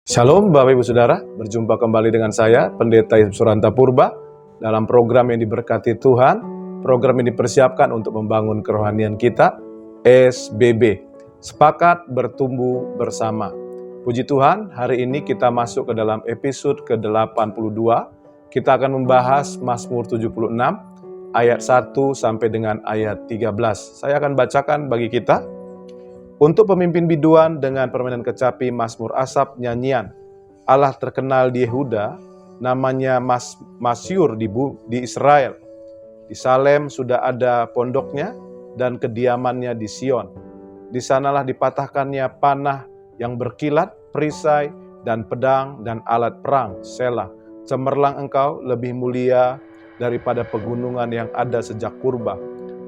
Shalom Bapak Ibu Saudara, berjumpa kembali dengan saya, Pendeta Yusuf Suranta Purba, dalam program yang diberkati Tuhan. Program ini dipersiapkan untuk membangun kerohanian kita, SBB, Sepakat Bertumbuh Bersama. Puji Tuhan, hari ini kita masuk ke dalam episode ke-82. Kita akan membahas Mazmur 76, ayat 1 sampai dengan ayat 13. Saya akan bacakan bagi kita. Untuk pemimpin biduan dengan permainan kecapi, Mazmur Asaf, nyanyian. Allah terkenal di Yehuda, namanya masyhur di Israel. Di Salem sudah ada pondoknya dan kediamannya di Sion. Di sanalah dipatahkannya panah yang berkilat, perisai dan pedang dan alat perang, Selah. Cemerlang engkau lebih mulia daripada pegunungan yang ada sejak purba.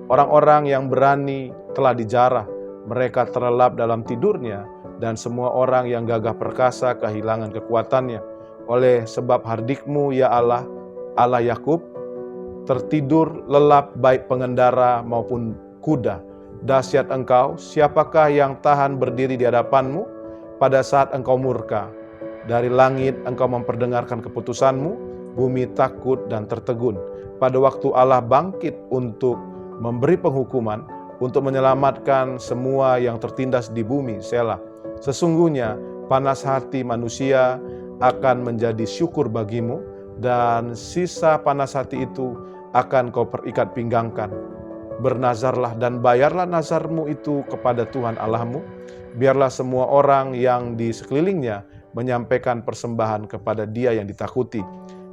Orang-orang yang berani telah dijarah, mereka terlelap dalam tidurnya, dan semua orang yang gagah perkasa kehilangan kekuatannya. Oleh sebab hardikmu, ya Allah, Allah Yakub, tertidur lelap baik pengendara maupun kuda. Dahsyat engkau, siapakah yang tahan berdiri di hadapanmu pada saat engkau murka? Dari langit engkau memperdengarkan keputusanmu, bumi takut dan tertegun. Pada waktu Allah bangkit untuk memberi penghukuman, untuk menyelamatkan semua yang tertindas di bumi, Selah. Sesungguhnya panas hati manusia akan menjadi syukur bagimu, dan sisa panas hati itu akan kau perikat pinggangkan. Bernazarlah dan bayarlah nazarmu itu kepada Tuhan Allahmu. Biarlah semua orang yang di sekelilingnya menyampaikan persembahan kepada Dia yang ditakuti.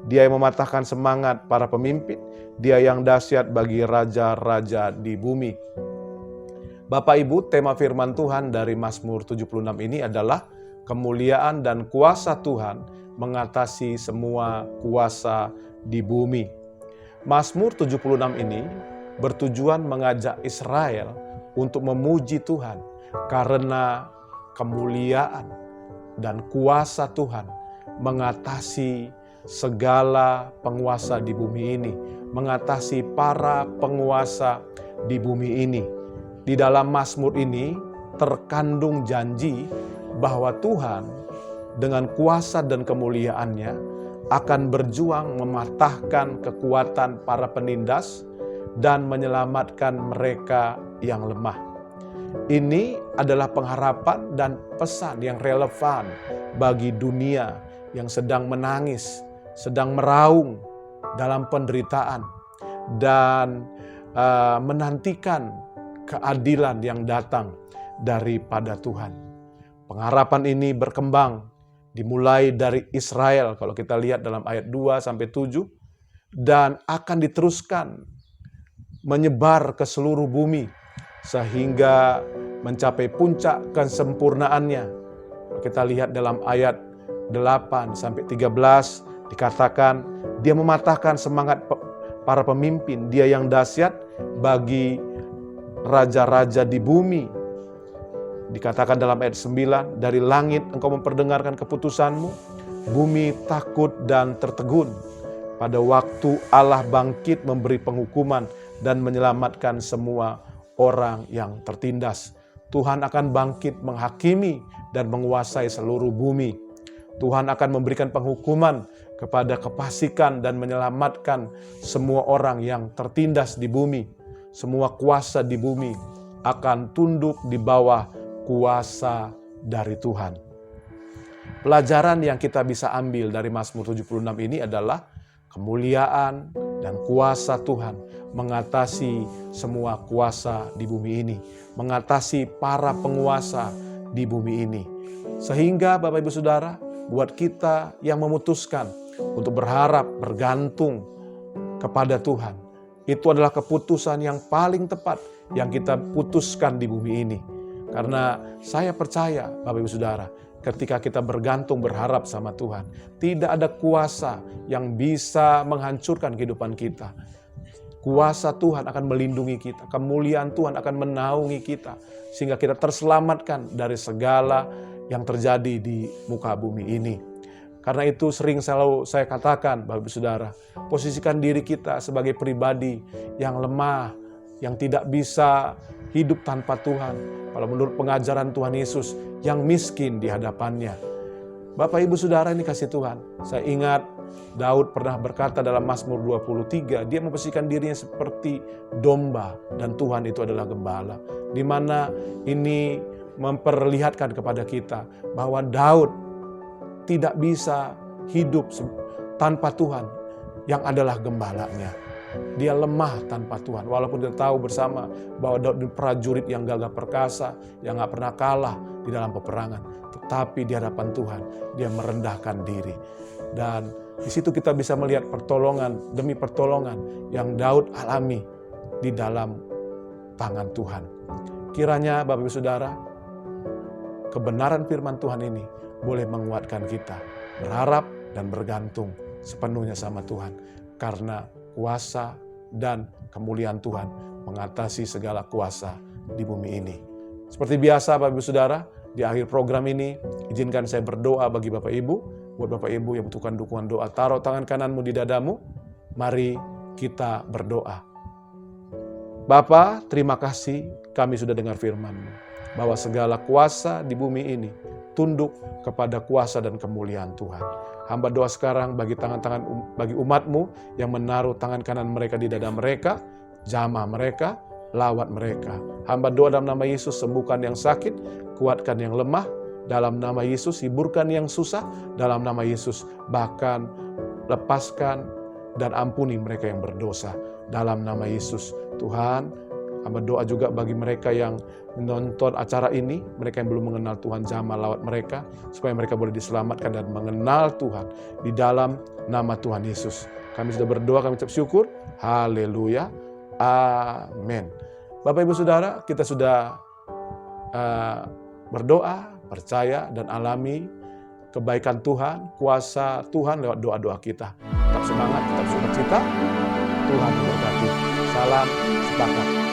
Dia yang mematahkan semangat para pemimpin, Dia yang dahsyat bagi raja-raja di bumi. Bapak Ibu, tema firman Tuhan dari Mazmur 76 ini adalah kemuliaan dan kuasa Tuhan mengatasi semua kuasa di bumi. Mazmur 76 ini bertujuan mengajak Israel untuk memuji Tuhan karena kemuliaan dan kuasa Tuhan mengatasi segala penguasa di bumi ini, mengatasi para penguasa di bumi ini. Di dalam Mazmur ini terkandung janji bahwa Tuhan dengan kuasa dan kemuliaannya akan berjuang mematahkan kekuatan para penindas dan menyelamatkan mereka yang lemah. Ini adalah pengharapan dan pesan yang relevan bagi dunia yang sedang menangis, sedang meraung dalam penderitaan dan menantikan keadilan yang datang daripada Tuhan. Pengharapan ini berkembang dimulai dari Israel, kalau kita lihat dalam ayat 2-7, dan akan diteruskan menyebar ke seluruh bumi sehingga mencapai puncak kesempurnaannya. Kalau kita lihat dalam ayat 8-13 dikatakan Dia mematahkan semangat para pemimpin, Dia yang dahsyat bagi raja-raja di bumi. Dikatakan dalam ayat 9, dari langit engkau memperdengarkan keputusanmu, bumi takut dan tertegun. Pada waktu Allah bangkit memberi penghukuman dan menyelamatkan semua orang yang tertindas. Tuhan akan bangkit menghakimi dan menguasai seluruh bumi. Tuhan akan memberikan penghukuman kepada kefasikan dan menyelamatkan semua orang yang tertindas di bumi. Semua kuasa di bumi akan tunduk di bawah kuasa dari Tuhan. Pelajaran yang kita bisa ambil dari Mazmur 76 ini adalah kemuliaan dan kuasa Tuhan mengatasi semua kuasa di bumi ini, mengatasi para penguasa di bumi ini. Sehingga Bapak Ibu Saudara, buat kita yang memutuskan untuk berharap, bergantung kepada Tuhan, itu adalah keputusan yang paling tepat yang kita putuskan di bumi ini. Karena saya percaya, Bapak Ibu Saudara, ketika kita bergantung berharap sama Tuhan, tidak ada kuasa yang bisa menghancurkan kehidupan kita. Kuasa Tuhan akan melindungi kita, kemuliaan Tuhan akan menaungi kita, sehingga kita terselamatkan dari segala yang terjadi di muka bumi ini. Karena itu sering selalu saya katakan, Bapak Ibu Saudara, posisikan diri kita sebagai pribadi yang lemah, yang tidak bisa hidup tanpa Tuhan. Kalau menurut pengajaran Tuhan Yesus, yang miskin di hadapannya. Bapak Ibu Saudara ini kasih Tuhan. Saya ingat Daud pernah berkata dalam Mazmur 23, dia memposisikan dirinya seperti domba dan Tuhan itu adalah gembala. Di mana ini memperlihatkan kepada kita bahwa Daud tidak bisa hidup tanpa Tuhan yang adalah gembalanya. Dia lemah tanpa Tuhan. Walaupun kita tahu bersama bahwa Daud prajurit yang gagah perkasa, yang gak pernah kalah di dalam peperangan. Tetapi di hadapan Tuhan, dia merendahkan diri. Dan di situ kita bisa melihat pertolongan demi pertolongan yang Daud alami di dalam tangan Tuhan. Kiranya Bapak Ibu Saudara, kebenaran firman Tuhan ini boleh menguatkan kita. Berharap dan bergantung sepenuhnya sama Tuhan. Karena kuasa dan kemuliaan Tuhan mengatasi segala kuasa di bumi ini. Seperti biasa Bapak Ibu Saudara, di akhir program ini izinkan saya berdoa bagi Bapak Ibu. Buat Bapak Ibu yang membutuhkan dukungan doa, taruh tangan kananmu di dadamu. Mari kita berdoa. Bapa, terima kasih kami sudah dengar firman-Mu. Bahwa segala kuasa di bumi ini tunduk kepada kuasa dan kemuliaan Tuhan. Hamba doa sekarang bagi bagi umat-Mu yang menaruh tangan kanan mereka di dada mereka, jamah mereka, lawat mereka. Hamba doa dalam nama Yesus, sembuhkan yang sakit, kuatkan yang lemah, dalam nama Yesus, hiburkan yang susah, dalam nama Yesus, bahkan lepaskan dan ampuni mereka yang berdosa. Dalam nama Yesus, Tuhan, hamba doa juga bagi mereka yang menonton acara ini, mereka yang belum mengenal Tuhan, jamah lawat mereka, supaya mereka boleh diselamatkan dan mengenal Tuhan di dalam nama Tuhan Yesus. Kami sudah berdoa, kami ucap syukur. Haleluya. Amin. Bapak Ibu Saudara, kita sudah berdoa, percaya dan alami kebaikan Tuhan, kuasa Tuhan lewat doa-doa kita. Tetap semangat, tetap sukacita. Tuhan memberkati. Salam sepakat.